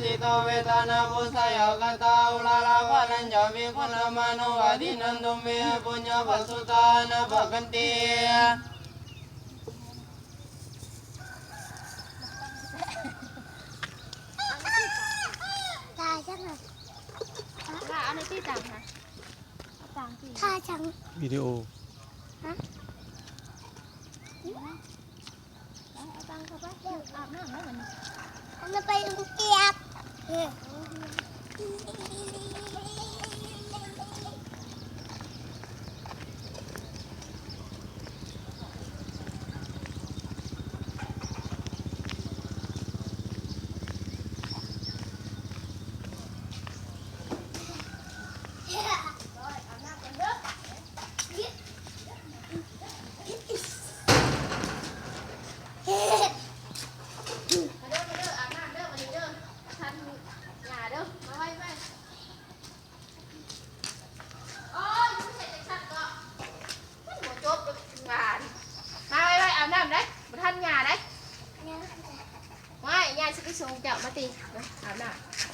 สิโตเวทนาปุสยกตาอุลาลาภานัญจวิคุลมานุอาทินันตุเมปุญญปัสสุตานะภกันติทาจังเลยทาอันนี้ที่จังนะทาจัง วิดีโอ ฮะเอาตังเข้าไปอาบน้ำแล้วมันมันไปลุงเจี๊ยบไม่ยายจะไปส่งเจ้ามาตีอาบน้ำ